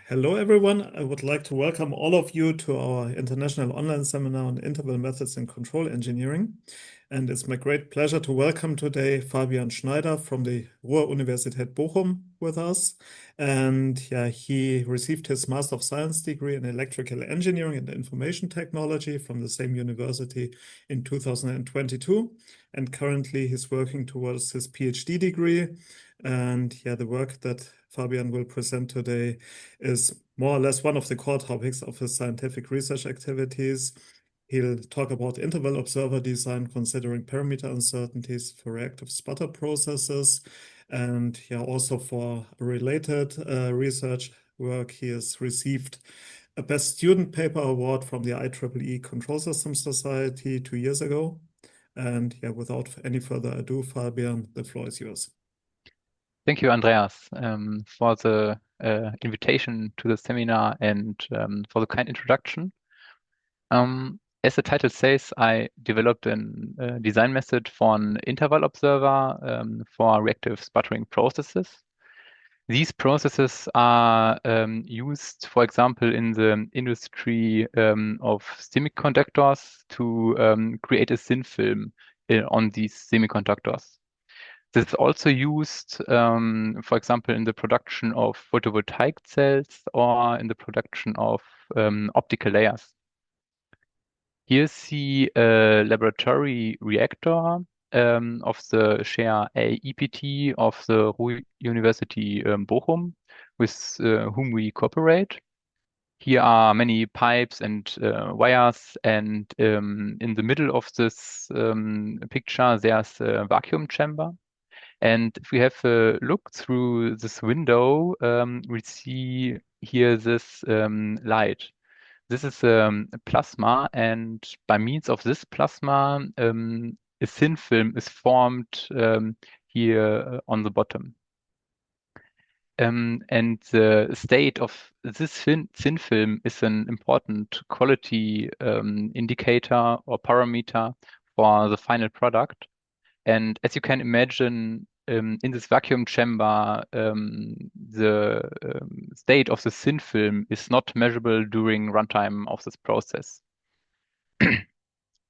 Hello, everyone. I would like to welcome all of you to our international online seminar on interval methods in control engineering. And it's my great pleasure to welcome today Fabian Schneider from the Ruhr Universität Bochum with us. And he received his Master of Science degree in Electrical Engineering and Information Technology from the same university in 2022. And currently he's working towards his PhD degree. And the work that Fabian will present today is more or less one of the core topics of his scientific research activities. He'll talk about interval observer design considering parameter uncertainties for reactive sputter processes. And also for related research work, he has received a Best Student Paper Award from the IEEE Control Systems Society 2 years ago. And without any further ado, Fabian, the floor is yours. Thank you, Andreas, for the invitation to the seminar and for the kind introduction. As the title says, I developed a design method for an interval observer for reactive sputtering processes. These processes are used, for example, in the industry of semiconductors to create a thin film on these semiconductors. This is also used, for example, in the production of photovoltaic cells or in the production of optical layers. Here's the laboratory reactor of the share AEPT of the Ruhr University Bochum, with whom we cooperate. Here are many pipes and wires, and in the middle of this picture, there's a vacuum chamber. And if we have a look through this window, we see here this light. This is a plasma, and by means of this plasma, a thin film is formed here on the bottom. And the state of this thin film is an important quality indicator or parameter for the final product. And as you can imagine, in this vacuum chamber, the state of the thin film is not measurable during runtime of this process.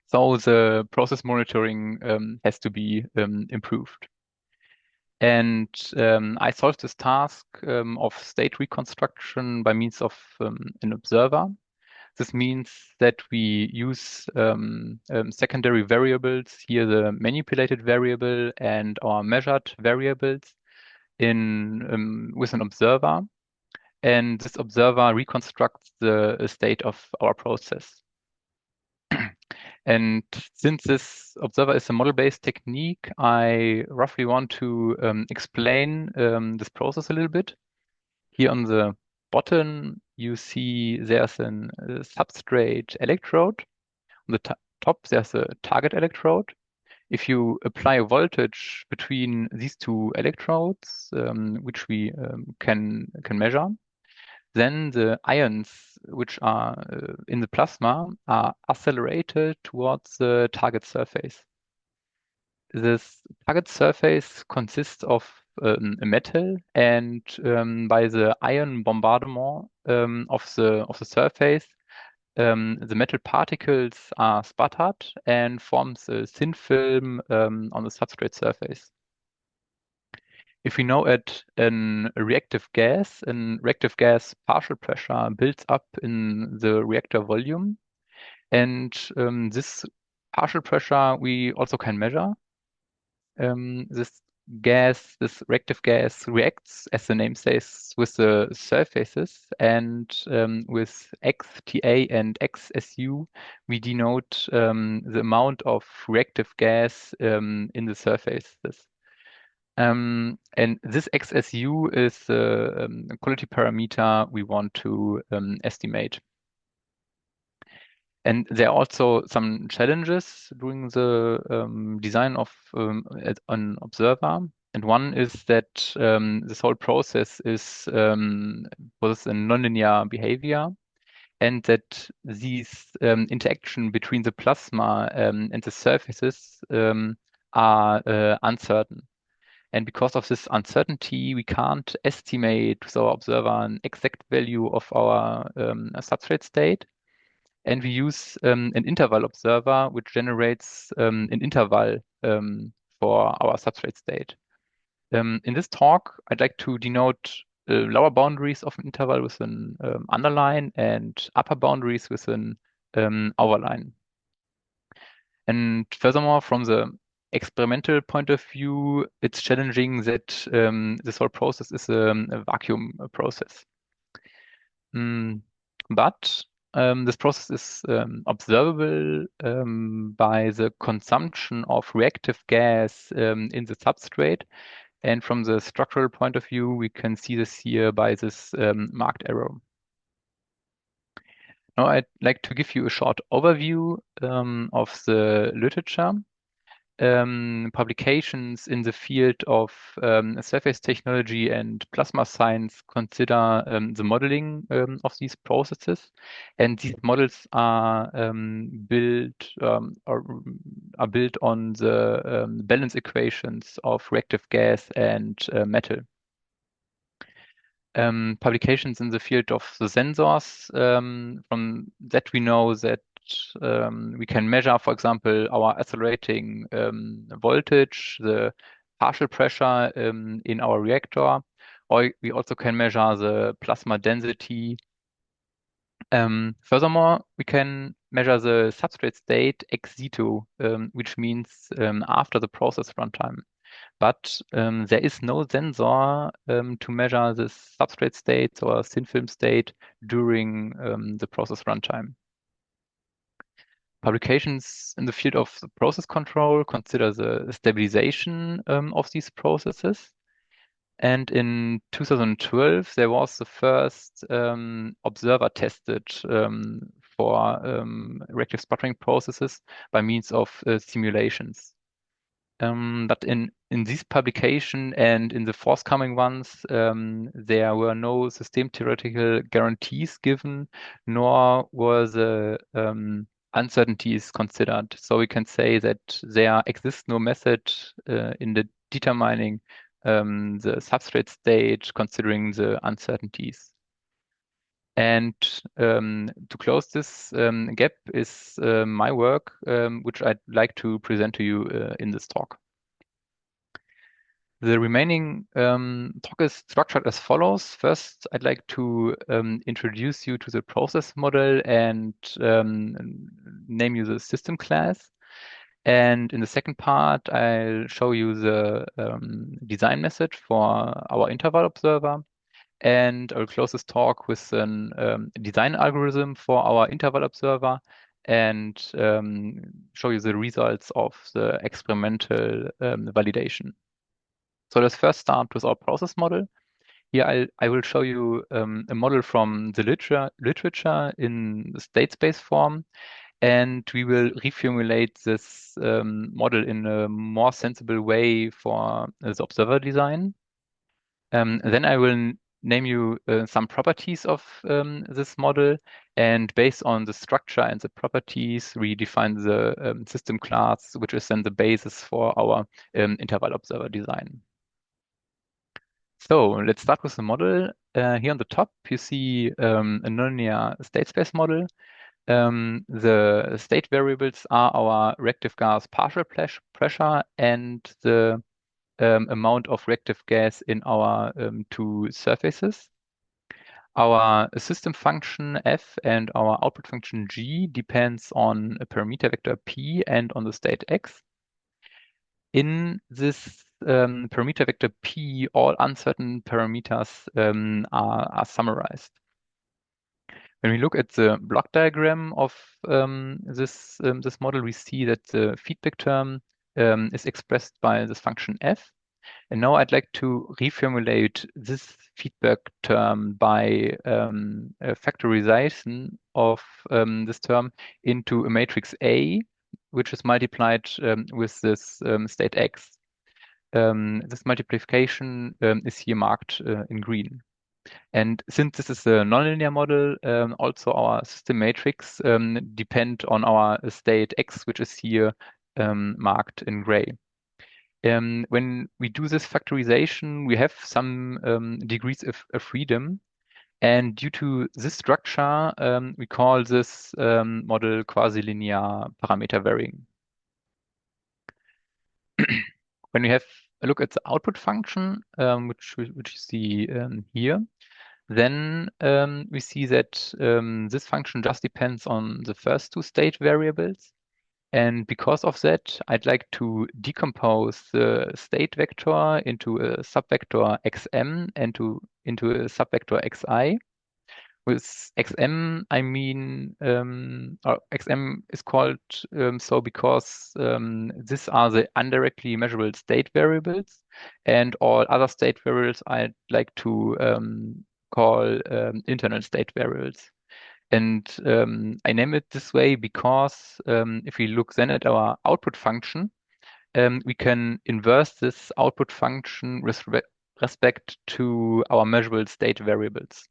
So the process monitoring has to be improved. And I solved this task of state reconstruction by means of an observer. This means that we use secondary variables, here the manipulated variable and our measured variables with an observer. And this observer reconstructs the state of our process. And since this observer is a model-based technique, I roughly want to explain this process a little bit. Here on the bottom, you see there's a substrate electrode. On the top, there's a target electrode. If you apply a voltage between these two electrodes, which we can measure, then the ions which are in the plasma are accelerated towards the target surface. This target surface consists of a metal, and by the ion bombardment of the surface, the metal particles are sputtered and forms a thin film on the substrate surface. If we now add a reactive gas partial pressure builds up in the reactor volume, and this partial pressure we also can measure. This reactive gas reacts, as the name says, with the surfaces, and with XTA and XSU, we denote the amount of reactive gas in the surfaces. And this XSU is the quality parameter we want to estimate. And there are also some challenges during the design of an observer. And one is that this whole process was a nonlinear behavior, and that these interaction between the plasma and the surfaces are uncertain. And because of this uncertainty, we can't estimate with our observer an exact value of our substrate state. And we use an interval observer, which generates an interval for our substrate state. In this talk, I'd like to denote lower boundaries of an interval with an underline and upper boundaries with an overline. And furthermore, from the experimental point of view, it's challenging that this whole process is a vacuum process. But this process is observable by the consumption of reactive gas in the substrate. And from the structural point of view, we can see this here by this marked arrow. Now, I'd like to give you a short overview of the literature. Publications in the field of surface technology and plasma science consider the modeling of these processes, and these models are built are built on the balance equations of reactive gas and metal. Publications in the field of the sensors, from that we know that we can measure, for example, our accelerating voltage, the partial pressure in our reactor, or we also can measure the plasma density. Furthermore, we can measure the substrate state ex situ, which means after the process runtime. But there is no sensor to measure the substrate state or thin film state during the process runtime. Publications in the field of the process control consider the stabilization of these processes. And in 2012, there was the first observer tested for reactive sputtering processes by means of simulations. But in this publication and in the forthcoming ones, there were no system theoretical guarantees given, nor were the uncertainties considered. So we can say that there exists no method in the determining the substrate state considering the uncertainties. And to close this gap is my work, which I'd like to present to you in this talk. The remaining talk is structured as follows. First, I'd like to introduce you to the process model and name you the system class. And in the second part, I'll show you the design method for our interval observer. And I'll close this talk with a design algorithm for our interval observer and show you the results of the experimental validation. So let's first start with our process model. Here I will show you a model from the literature in the state space form, and we will reformulate this model in a more sensible way for the observer design. Then I will name you some properties of this model, and based on the structure and the properties, we define the system class, which is then the basis for our interval observer design. So let's start with the model. Here on the top, you see a nonlinear state space model. The state variables are our reactive gas partial pressure and the amount of reactive gas in our two surfaces. Our system function f and our output function g depends on a parameter vector p and on the state x. In this parameter vector p, all uncertain parameters are summarized. When we look at the block diagram of this model, we see that the feedback term is expressed by this function f. And now I'd like to reformulate this feedback term by a factorization of this term into a matrix A, which is multiplied with this state x. This multiplication is here marked in green. And since this is a nonlinear model, also our system matrix depend on our state x, which is here marked in gray. When we do this factorization, we have some degrees of freedom. And due to this structure, we call this model quasi-linear parameter varying. When we have a look at the output function, which you see here, then we see that this function just depends on the first two state variables. And because of that, I'd like to decompose the state vector into a subvector xm and into a subvector xi. With xm, I mean, or xm is called so because these are the indirectly measurable state variables, and all other state variables I'd like to call internal state variables. And I name it this way because if we look then at our output function, we can inverse this output function with respect to our measurable state variables.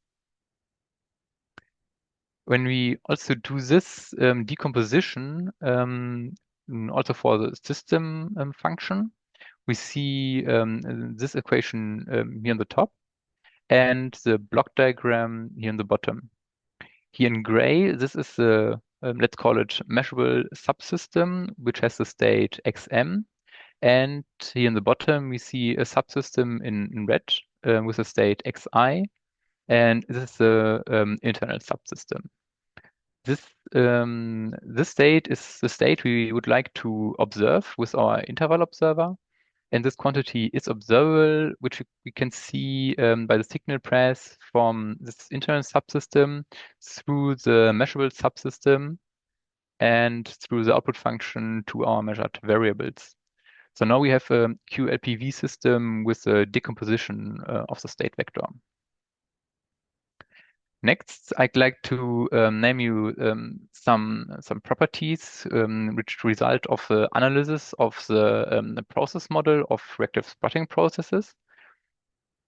When we also do this decomposition, also for the system function, we see this equation here on the top and the block diagram here on the bottom. Here in gray, this is the, let's call it measurable subsystem, which has the state xm. And here in the bottom, we see a subsystem in red with the state xi. And this is the internal subsystem. This state is the state we would like to observe with our interval observer. And this quantity is observable, which we can see by the signal press from this internal subsystem through the measurable subsystem and through the output function to our measured variables. So now we have a qLPV system with a decomposition of the state vector. Next, I'd like to name you some properties which result of the analysis of the process model of reactive sputting processes.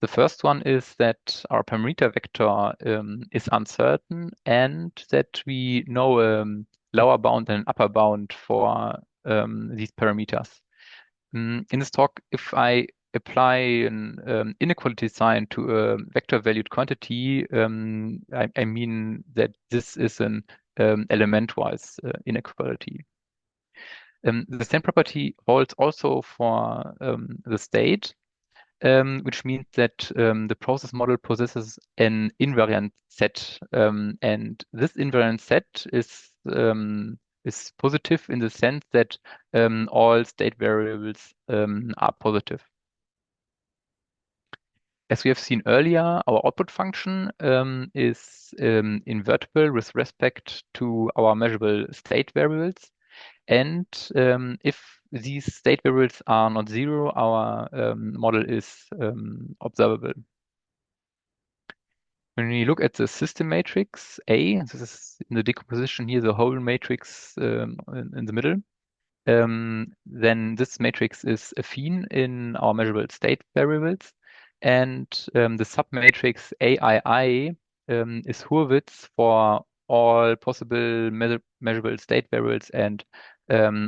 The first one is that our parameter vector is uncertain and that we know a lower bound and an upper bound for these parameters. In this talk, if I apply an inequality sign to a vector valued quantity, I mean that this is an element-wise inequality. The same property holds also for the state, which means that the process model possesses an invariant set, and this invariant set is positive in the sense that all state variables are positive. As we have seen earlier, our output function is invertible with respect to our measurable state variables. And if these state variables are not zero, our model is observable. When we look at the system matrix A, this is in the decomposition here, the whole matrix in the middle, then this matrix is affine in our measurable state variables. And the submatrix AII is Hurwitz for all possible measurable state variables and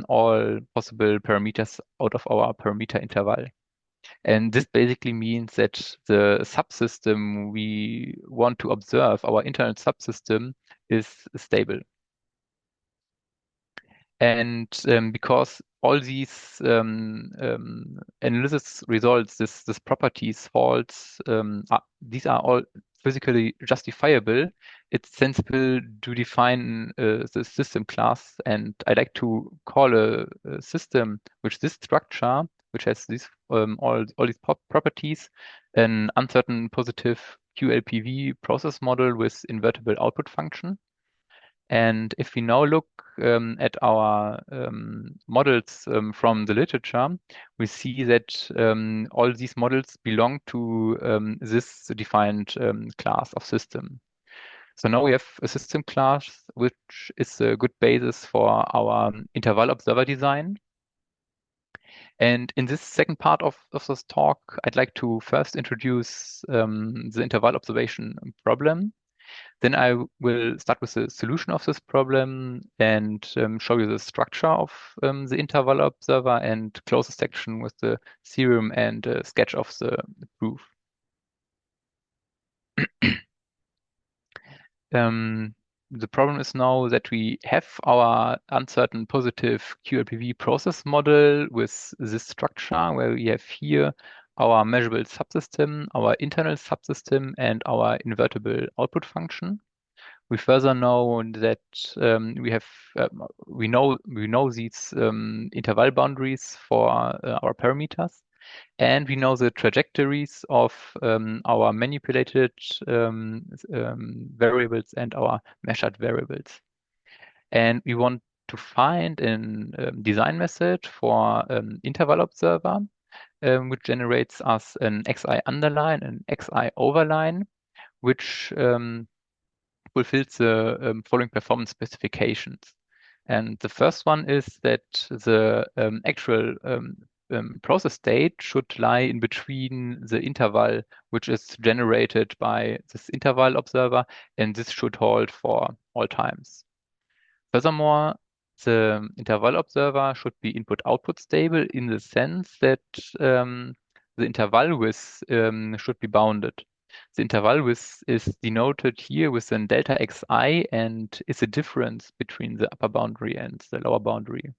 all possible parameters out of our parameter interval. And this basically means that the subsystem we want to observe, our internal subsystem, is stable. And because all these analysis results, this properties faults, these are all physically justifiable, it's sensible to define the system class. And I like to call a system which this structure, which has these all these properties, an uncertain positive qLPV process model with invertible output function. And if we now look at our models from the literature, we see that all these models belong to this defined class of system. So now we have a system class which is a good basis for our interval observer design. And in this second part of this talk, I'd like to first introduce the interval observation problem. Then I will start with the solution of this problem and show you the structure of the interval observer and close the section with the theorem and a sketch of the proof. The problem is now that we have our uncertain positive qLPV process model with this structure where we have here our measurable subsystem, our internal subsystem, and our invertible output function. We further know that we know these interval boundaries for our parameters, and we know the trajectories of our manipulated variables and our measured variables. And we want to find a design method for interval observer, which generates us an xi underline and xi overline, which fulfills the following performance specifications. And the first one is that the actual process state should lie in between the interval which is generated by this interval observer, and this should hold for all times. Furthermore, the interval observer should be input-output stable in the sense that the interval width should be bounded. The interval width is denoted here with an delta xi and is the difference between the upper boundary and the lower boundary.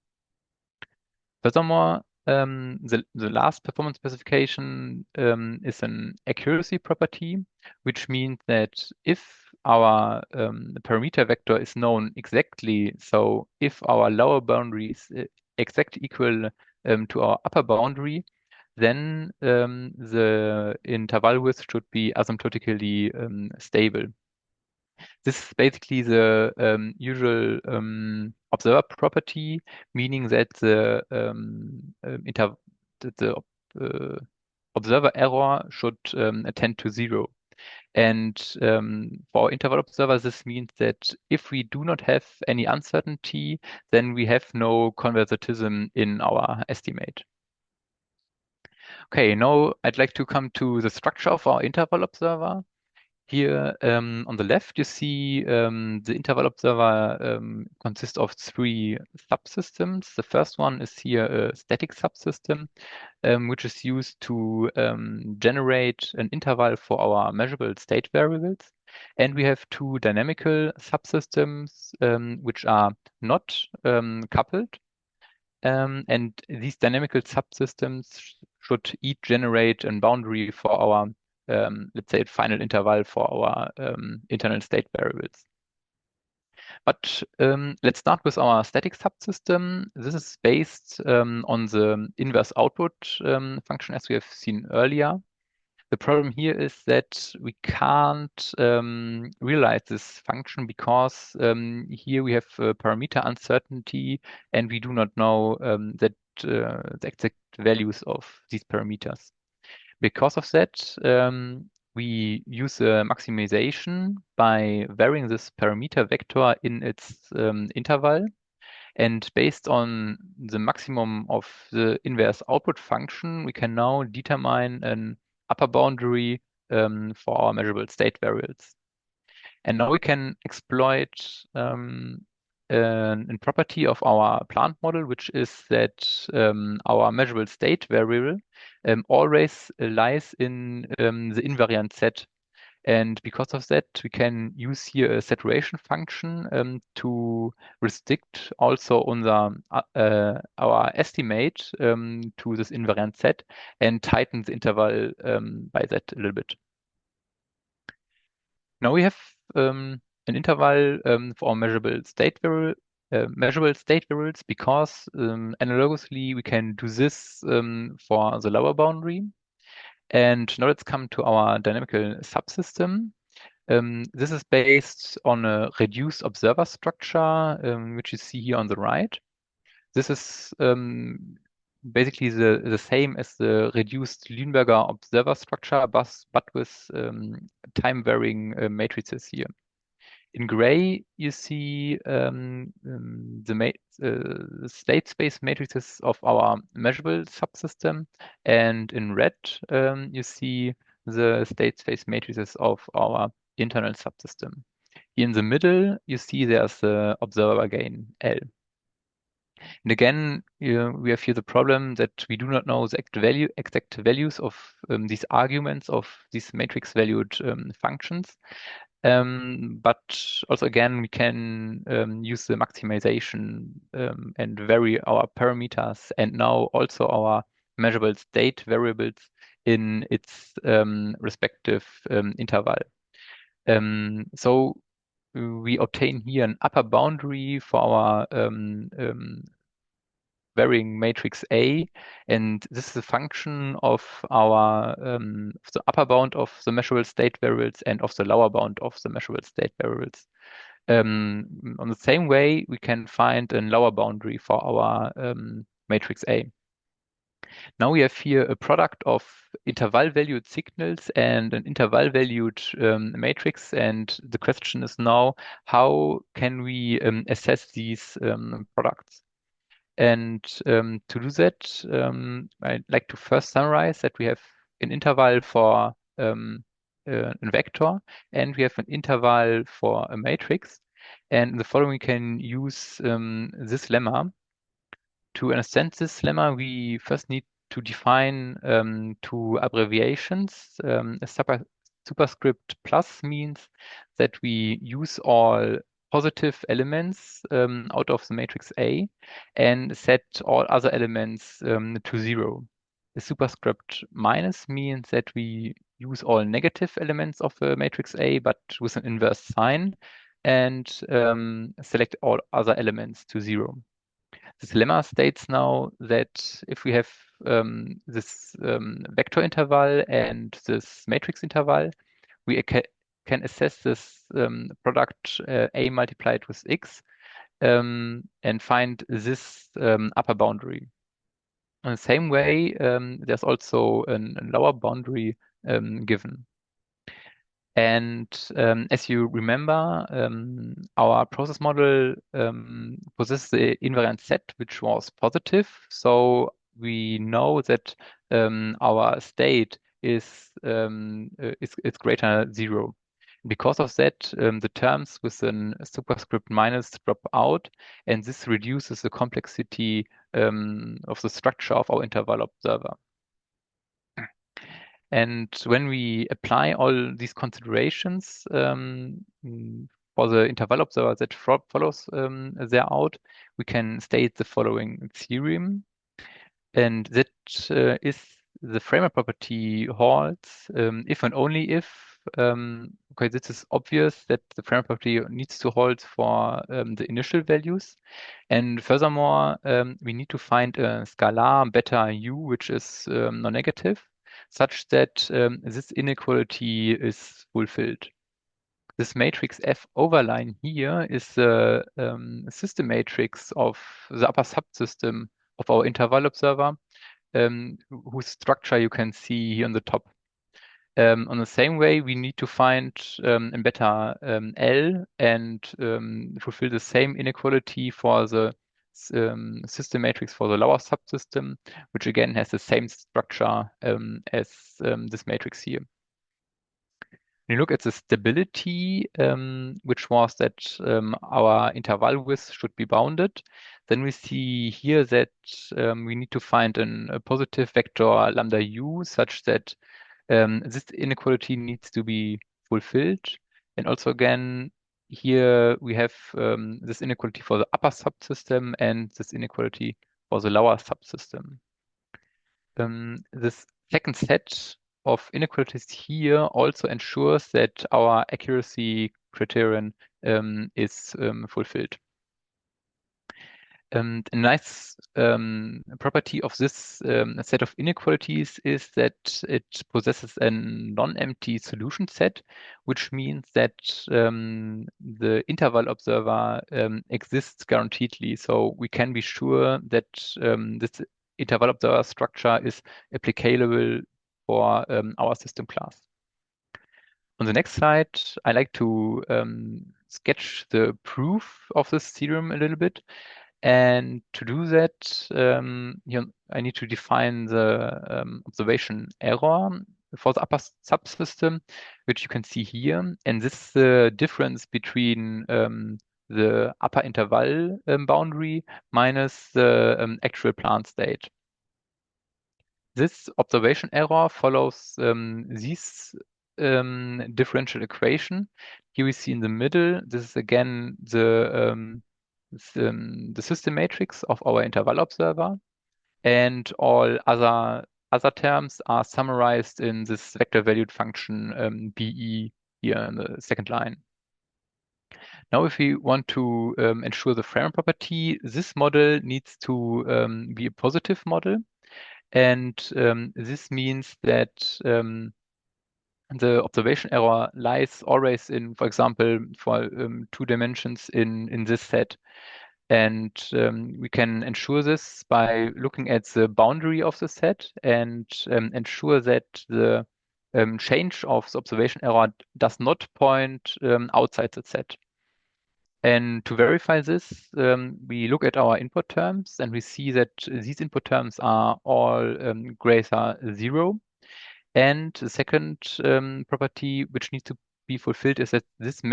Furthermore, the last performance specification is an accuracy property, which means that if our parameter vector is known exactly, so if our lower boundary is exactly equal to our upper boundary, then the interval width should be asymptotically stable. This is basically the usual observer property, meaning that the observer error should tend to zero. And for interval observers, this means that if we do not have any uncertainty, then we have no conservatism in our estimate. Okay, now I'd like to come to the structure of our interval observer. Here on the left, you see the interval observer consists of three subsystems. The first one is here a static subsystem, which is used to generate an interval for our measurable state variables. And we have two dynamical subsystems, which are not coupled. And these dynamical subsystems should each generate a boundary for our, let's say, a final interval for our internal state variables. But let's start with our static subsystem. This is based on the inverse output function as we have seen earlier. The problem here is that we can't realize this function because here we have parameter uncertainty and we do not know the exact values of these parameters. Because of that, we use a maximization by varying this parameter vector in its interval. And based on the maximum of the inverse output function, we can now determine an upper boundary for our measurable state variables. And now we can exploit a property of our plant model, which is that our measurable state variable always lies in the invariant set. And because of that, we can use here a saturation function to restrict also our estimate to this invariant set and tighten the interval by that a little bit. Now we have an interval for our measurable state variables because analogously we can do this for the lower boundary. And now let's come to our dynamical subsystem. This is based on a reduced observer structure, which you see here on the right. This is basically the same as the reduced Lüneberger observer structure, but with time-varying matrices here. In gray, you see the state space matrices of our measurable subsystem, and in red, you see the state space matrices of our internal subsystem. Here in the middle, you see there's the observer gain L. And again, we have here the problem that we do not know the exact values of these arguments of these matrix valued functions. But also again, we can use the maximization and vary our parameters and now also our measurable state variables in its respective interval. So we obtain here an upper boundary for our varying matrix A, and this is a function of our the upper bound of the measurable state variables and of the lower bound of the measurable state variables. On the same way, we can find a lower boundary for our matrix A. Now we have here a product of interval valued signals and an interval valued matrix, and the question is now, how can we assess these products? And to do that, I'd like to first summarize that we have an interval for a vector, and we have an interval for a matrix. And in the following, we can use this lemma. To understand this lemma, we first need to define two abbreviations. A superscript plus means that we use all positive elements out of the matrix A and set all other elements to 0. The superscript minus means that we use all negative elements of the matrix A, but with an inverse sign, and select all other elements to 0. This lemma states now that if we have this vector interval and this matrix interval, we can assess this product A multiplied with X and find this upper boundary. In the same way, there's also a lower boundary given. And as you remember, our process model possesses the invariant set, which was positive. So we know that our state is greater than 0. Because of that, the terms with a superscript minus drop out, and this reduces the complexity of the structure of our interval observer. And when we apply all these considerations for the interval observer that follows there out, we can state the following theorem. And that is the Framer property holds if and only if, okay, this is obvious that the Framer property needs to hold for the initial values. And furthermore, we need to find a scalar beta u, which is non-negative, such that this inequality is fulfilled. This matrix F overline here is the system matrix of the upper subsystem of our interval observer, whose structure you can see here on the top. On the same way, we need to find in beta L and fulfill the same inequality for the system matrix for the lower subsystem, which again has the same structure as this matrix here. When you look at the stability, which was that our interval width should be bounded, then we see here that we need to find a positive vector lambda u such that this inequality needs to be fulfilled. And also again, here we have this inequality for the upper subsystem and this inequality for the lower subsystem. This second set of inequalities here also ensures that our accuracy criterion is fulfilled. And a nice property of this set of inequalities is that it possesses a non-empty solution set, which means that the interval observer exists guaranteedly. So we can be sure that this interval observer structure is applicable for our system class. On the next slide, I like to sketch the proof of this theorem a little bit. And to do that, I need to define the observation error. for the upper subsystem, which you can see here. And this is the difference between the upper interval boundary minus the actual plant state. This observation error follows this differential equation. Here we see in the middle, this is again the system matrix of our interval observer, and all other terms are summarized in this vector valued function BE here in the second line. Now, if we want to ensure the frame property, this model needs to be a positive model. And this means that the observation error lies always in, for example, for 2 dimensions in this set. And we can ensure this by looking at the boundary of the set and ensure that the change of the observation error does not point outside the set. And to verify this, we look at our input terms and we see that these input terms are all greater 0. And the second property which needs to be fulfilled is that this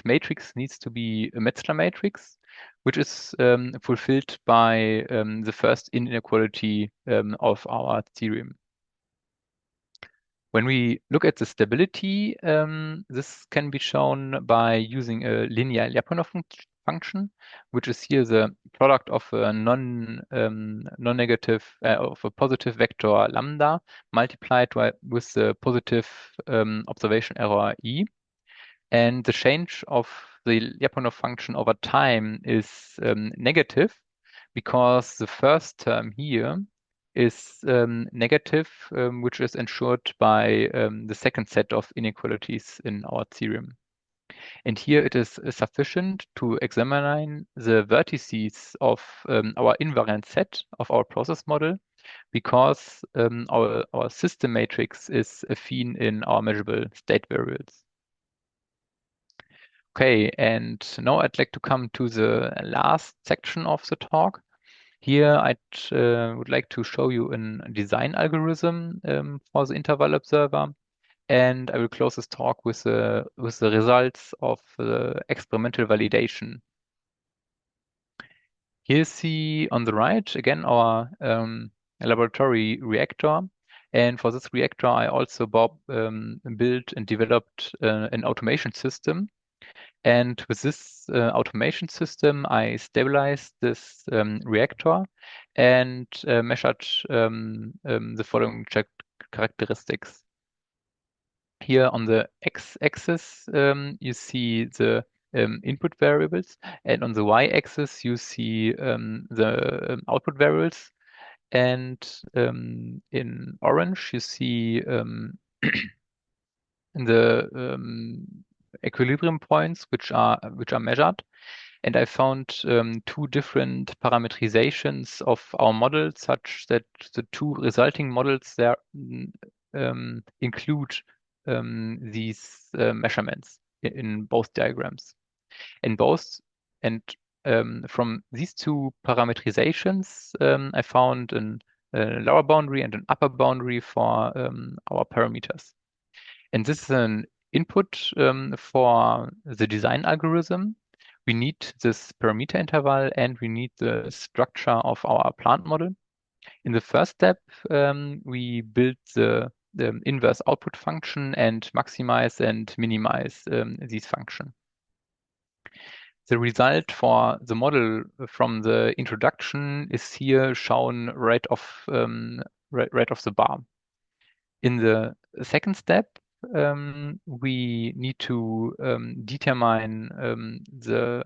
matrix needs to be a Metzler matrix, which is fulfilled by the first inequality of our theorem. When we look at the stability, this can be shown by using a linear Lyapunov function, which is here the product of a non-negative of a positive vector lambda multiplied with the positive observation error e, and the change of the Lyapunov function over time is negative because the first term here is negative, which is ensured by the second set of inequalities in our theorem. And here it is sufficient to examine the vertices of our invariant set of our process model because our system matrix is affine in our measurable state variables. Okay, and now I'd like to come to the last section of the talk. Here I would like to show you a design algorithm for the interval observer, and I will close this talk with the results of the experimental validation. Here you see on the right again our laboratory reactor, and for this reactor I also built and developed an automation system. And with this automation system, I stabilized this reactor and measured the following characteristics. Here on the x-axis, you see the input variables, and on the y-axis, you see the output variables. And in orange, you see the equilibrium points which are measured, and I found 2 different parametrizations of our model such that the 2 resulting models there include these measurements in both diagrams. And from these 2 parametrizations, I found a lower boundary and an upper boundary for our parameters. And this is an input for the design algorithm. We need this parameter interval and we need the structure of our plant model. In the first step, we build the inverse output function and maximize and minimize these functions. The result for the model from the introduction is here shown right off the bar. In the second step, we need to determine the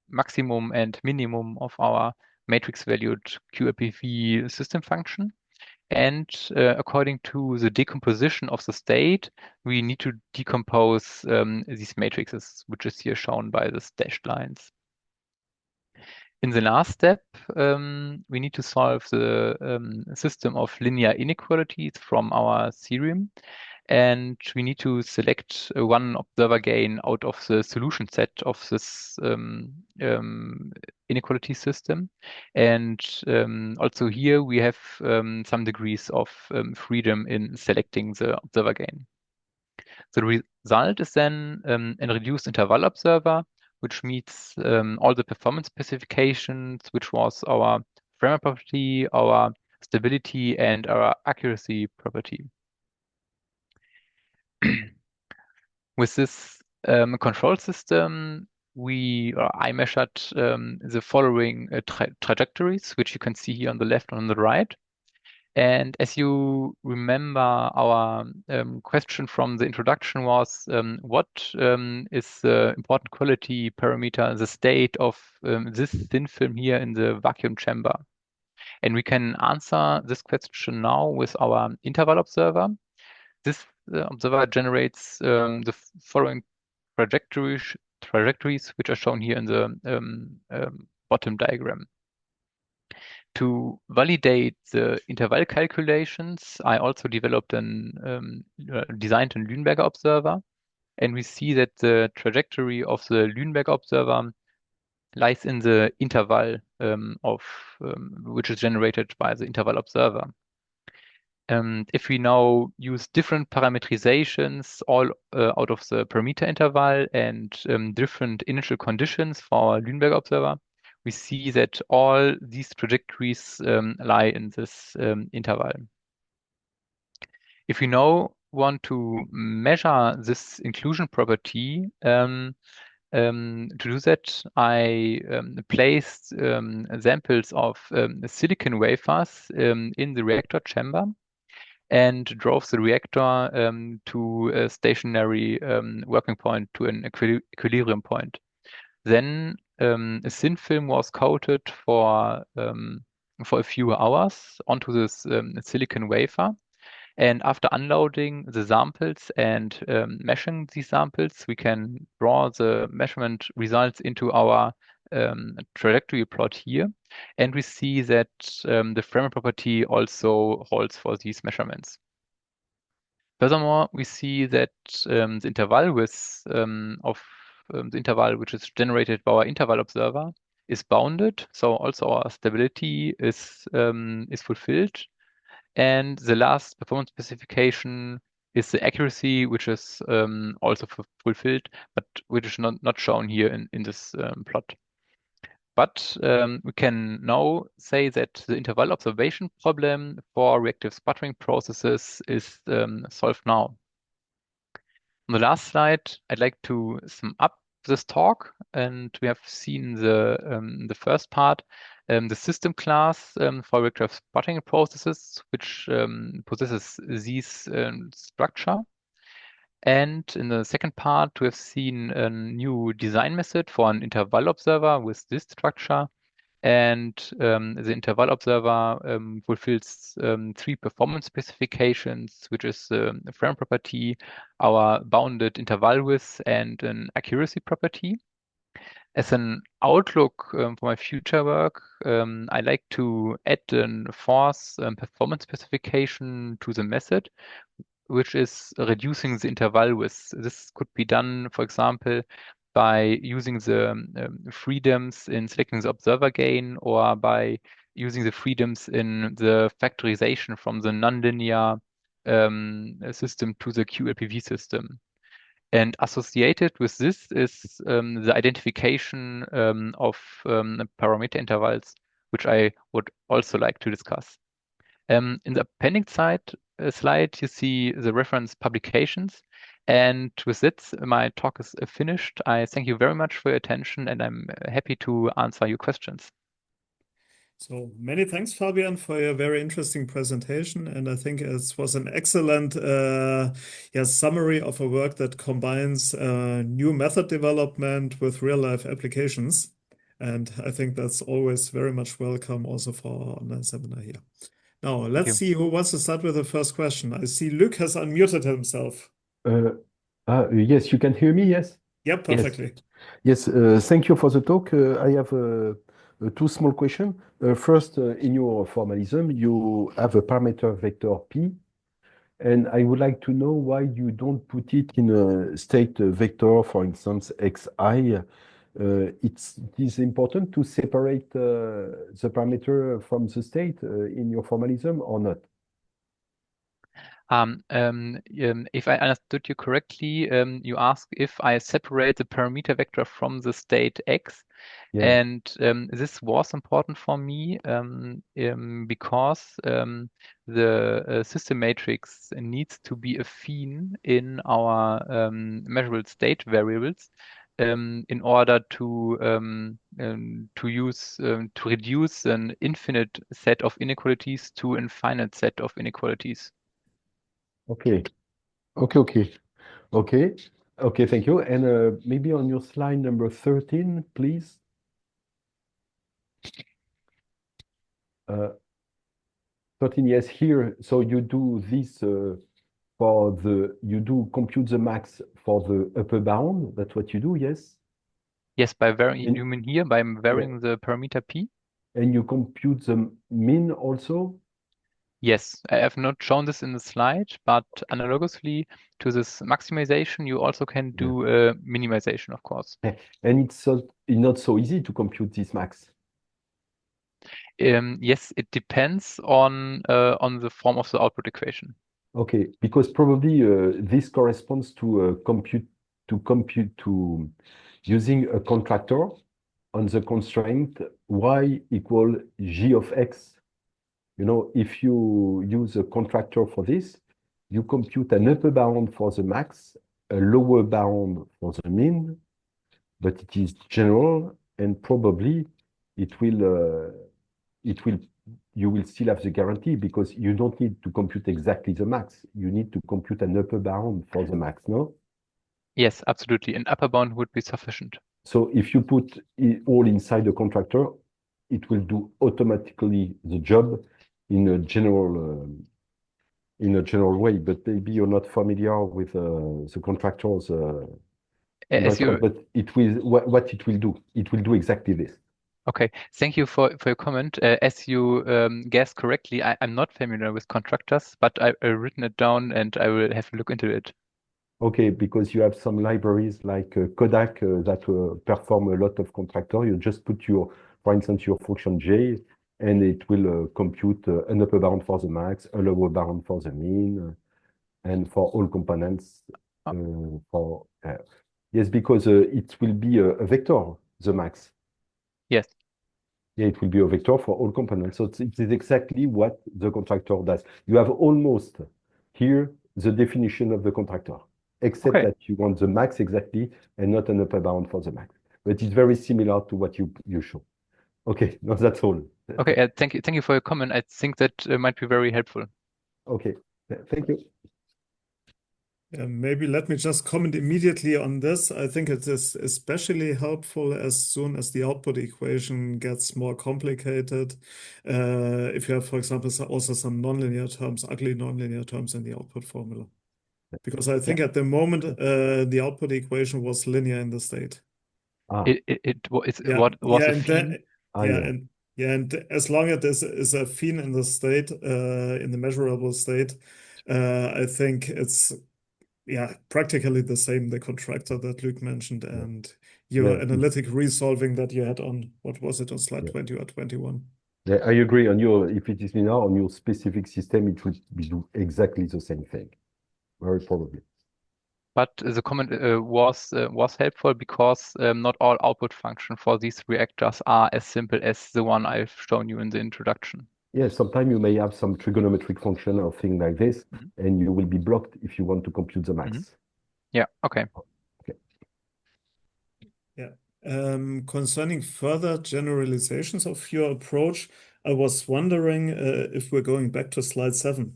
maximum and minimum of our matrix valued qLPV system function. And according to the decomposition of the state, we need to decompose these matrices, which is here shown by the dashed lines. In the last step, we need to solve the system of linear inequalities from our theorem. And we need to select one observer gain out of the solution set of this inequality system. And also here we have some degrees of freedom in selecting the observer gain. The result is then a reduced interval observer, which meets all the performance specifications, which was our framer property, our stability, and our accuracy property. With this control system, I measured the following trajectories, which you can see here on the left and on the right. And as you remember, our question from the introduction was, what is the important quality parameter, the state of this thin film here in the vacuum chamber? And we can answer this question now with our interval observer. This observer generates the following trajectories, which are shown here in the bottom diagram. To validate the interval calculations, I also developed designed a Lüneberger observer, and we see that the trajectory of the Lüneberger observer lies in the interval which is generated by the interval observer. If we now use different parametrizations all out of the parameter interval and different initial conditions for our Lüneberger observer, we see that all these trajectories lie in this interval. If we now want to measure this inclusion property, to do that, I placed samples of silicon wafers in the reactor chamber and drove the reactor to a stationary working point, to an equilibrium point. Then a thin film was coated for a few hours onto this silicon wafer. And after unloading the samples and measuring these samples, we can draw the measurement results into our trajectory plot here. And we see that the Framer property also holds for these measurements. Furthermore, we see that the interval width the interval which is generated by our interval observer is bounded. So also our stability is fulfilled. And the last performance specification is the accuracy, which is also fulfilled, but which is not shown here in this plot. But we can now say that the interval observation problem for reactive sputtering processes is solved now. On the last slide, I'd like to sum up this talk, and we have seen the first part, the system class for reactive sputtering processes, which possesses these structure. And in the second part, we have seen a new design method for an interval observer with this structure. And the interval observer fulfills three performance specifications, which is the frame property, our bounded interval width, and an accuracy property. As an outlook for my future work, I like to add a fourth performance specification to the method, which is reducing the interval width. This could be done, for example, by using the freedoms in selecting the observer gain, or by using the freedoms in the factorization from the nonlinear system to the qLPV system. And associated with this is the identification of parameter intervals, which I would also like to discuss. In the appendix slide, you see the reference publications. And with that, my talk is finished. I thank you very much for your attention, and I'm happy to answer your questions. So many thanks, Fabian, for your very interesting presentation. And I think it was an excellent summary of a work that combines new method development with real-life applications. And I think that's always very much welcome also for our online seminar here. Now, let's see who wants to start with the first question. I see Luc has unmuted himself. Yes, you can hear me, yes? Yep, perfectly. Yes, thank you for the talk. I have two small questions. First, in your formalism, you have a parameter vector P, And I would like to know why you don't put it in a state vector, for instance, xi. It is important to separate the parameter from the state in your formalism or not? If I understood you correctly, you ask if I separate the parameter vector from the state x. Yeah. And this was important for me because the system matrix needs to be affine in our measurable state variables in order to reduce an infinite set of inequalities to an finite set of inequalities. Okay. Okay, thank you. And maybe on your slide number 13, please. 13, yes, here. So you do this you do compute the max for the upper bound. That's what you do, yes? Yes, by varying, And you mean here by varying the parameter p? and you compute the mean also? Yes, I have not shown this in the slide, but analogously to this maximization, you also can do minimization, of course. And it's not so easy to compute this max. Yes, it depends on the form of the output equation. Okay, because probably this corresponds to using a contractor on the constraint y equal g of x. You know, if you use a contractor for this, you compute an upper bound for the max, a lower bound for the mean, but it is general and probably you will still have the guarantee because you don't need to compute exactly the max. You need to compute an upper bound for the max, no? Yes, absolutely. An upper bound would be sufficient. So if you put it all inside the contractor, it will do automatically the job in a general way. But maybe you're not familiar with the contractors, but it will what it will do. It will do exactly this. Okay, thank you for your comment. As you guessed correctly, I'm not familiar with contractors, but I've written it down and I will have a look into it. Okay, because you have some libraries like Kodak that perform a lot of contractor. You just put for instance, your function J, and it will compute an upper bound for the max, a lower bound for the mean, and for all components. Yes, because it will be a vector, the max. Yes. Yeah, it will be a vector for all components. So it is exactly what the contractor does. You have almost here the definition of the contractor, except that you want the max exactly and not an upper bound for the max. But it's very similar to what you show. Okay, no, that's all. Okay, thank you for your comment. I think that might be very helpful. Okay, thank you. Maybe let me just comment immediately on this. I think it is especially helpful as soon as the output equation gets more complicated. If you have, for example, also some nonlinear terms, ugly nonlinear terms in the output formula. Because I think at the moment, the output equation was linear in the state. It was affine. And as long as this is affine in the state, in the measurable state, I think it's practically the same, the contractor that Luc mentioned, and your analytic resolving that you had on, what was it, on slide 20 or 21? Yeah, I agree on if it is linear on your specific system, it will do exactly the same thing, very probably. But the comment was helpful because not all output functions for these reactors are as simple as the one I've shown you in the introduction. Yeah, sometimes you may have some trigonometric function or thing like this, and you will be blocked if you want to compute the max. Yeah, okay. Yeah. Concerning further generalizations of your approach, I was wondering if we're going back to slide 7.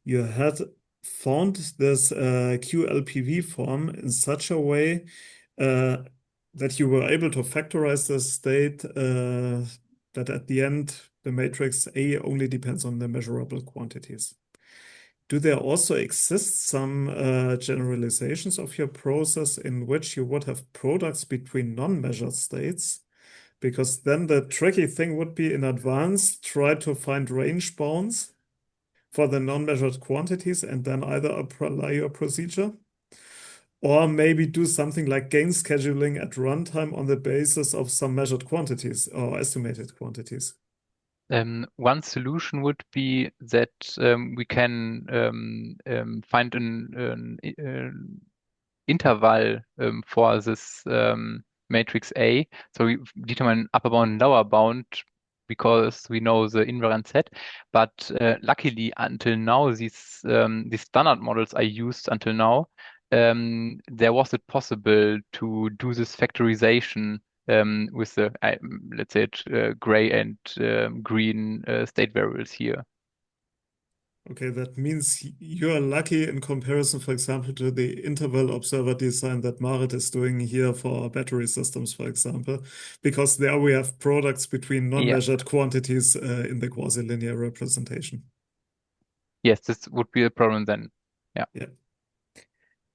You had found this qLPV form in such a way that you were able to factorize the state that at the end, the matrix A only depends on the measurable quantities. Do there also exist some generalizations of your process in which you would have products between non-measured states? Because then the tricky thing would be in advance, try to find range bounds for the non-measured quantities and then either apply your procedure, or maybe do something like gain scheduling at runtime on the basis of some measured quantities or estimated quantities. One solution would be that we can find an interval for this matrix A. So we determine upper bound and lower bound because we know the invariant set. But luckily, until now, these standard models I used until now, there was it possible to do this factorization with the let's say gray and green state variables here. Okay, that means you're lucky in comparison, for example, to the interval observer design that Marit is doing here for battery systems, for example, because there we have products between non-measured quantities in the quasi-linear representation. Yes, this would be a problem then. Yeah.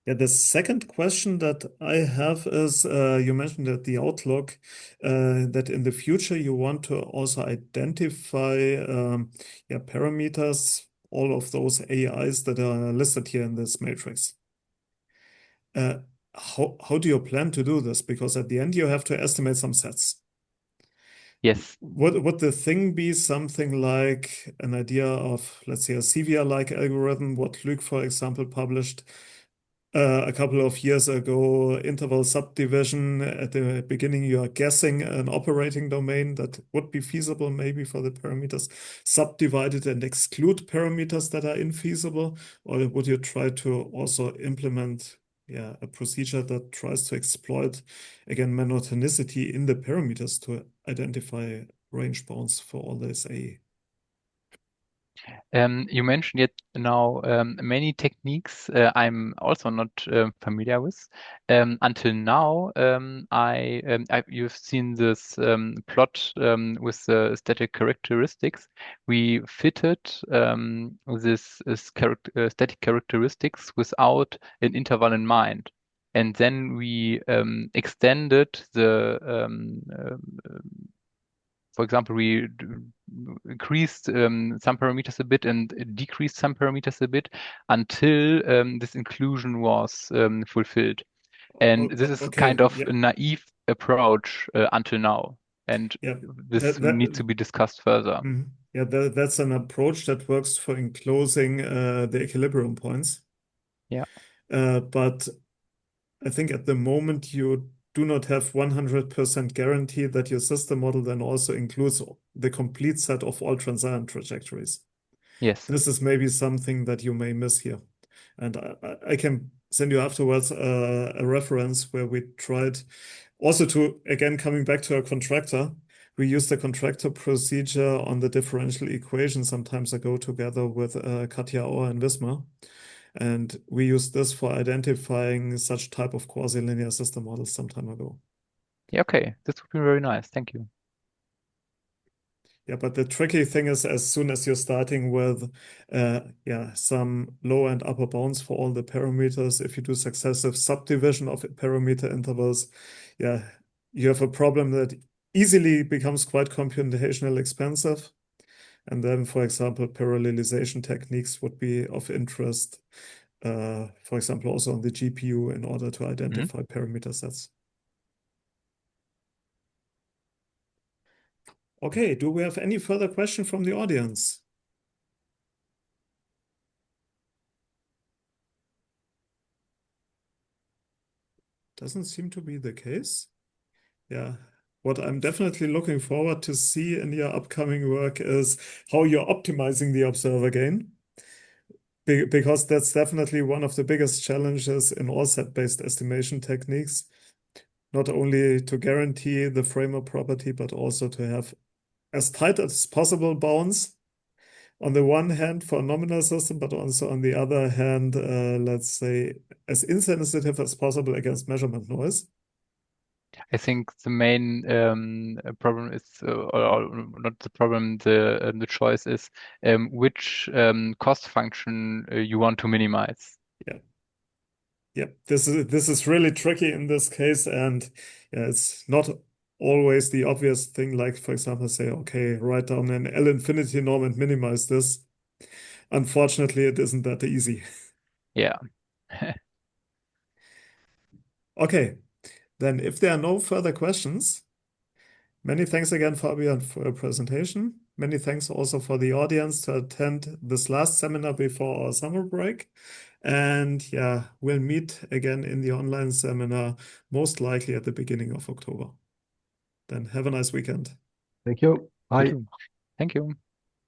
Yeah, the second question that I have is you mentioned at the outlook that in the future you want to also identify parameters, all of those AIs that are listed here in this matrix. How do you plan to do this? Because at the end you have to estimate some sets. Yes. Would the thing be something like an idea of, let's say, a CVR-like algorithm, what Luc, for example, published a couple of years ago, interval subdivision? At the beginning, you are guessing an operating domain that would be feasible maybe for the parameters subdivided and exclude parameters that are infeasible? Or would you try to also implement a procedure that tries to exploit, again, monotonicity in the parameters to identify range bounds for all this A? You mentioned yet now many techniques I'm also not familiar with. Until now, you've seen this plot with the static characteristics. We fitted this static characteristics without an interval in mind. And then we extended for example, we increased some parameters a bit and decreased some parameters a bit until this inclusion was fulfilled. And this is kind of a naive approach until now. And this needs to be discussed further. Yeah, that's an approach that works for enclosing the equilibrium points. Yeah. But I think at the moment you do not have 100% guarantee that your system model then also includes the complete set of all transition trajectories. Yes. This is maybe something that you may miss here. And I can send you afterwards a reference where we tried also to, again, coming back to a contractor, we used a contractor procedure on the differential equation some times ago together with Katja Auer and Wismar. And we used this for identifying such type of quasi-linear system models some time ago. Yeah, okay, this would be very nice. Thank you. Yeah, but the tricky thing is as soon as you're starting with some lower and upper bounds for all the parameters, if you do successive subdivision of parameter intervals, you have a problem that easily becomes quite computationally expensive. And then, for example, parallelization techniques would be of interest, for example, also on the GPU in order to identify parameter sets. Okay, do we have any further question from the audience? Doesn't seem to be the case. Yeah. What I'm definitely looking forward to see in your upcoming work is how you're optimizing the observer gain, because that's definitely one of the biggest challenges in all set-based estimation techniques, not only to guarantee the framer property, but also to have as tight as possible bounds on the one hand for a nominal system, but also on the other hand, let's say, as insensitive as possible against measurement noise. I think the main problem is, or not the problem, the choice is which cost function you want to minimize. Yeah, this is really tricky in this case, and it's not always the obvious thing. Like for example, say, okay, write down an L infinity norm and minimize this. unfortunately, it isn't that easy. Yeah. Okay, then if there are no further questions, many thanks again, Fabian, for your presentation. Many thanks also for the audience to attend this last seminar before our summer break. And yeah, we'll meet again in the online seminar, most likely at the beginning of October. Then have a nice weekend. Thank you. You Bye. too. Thank you.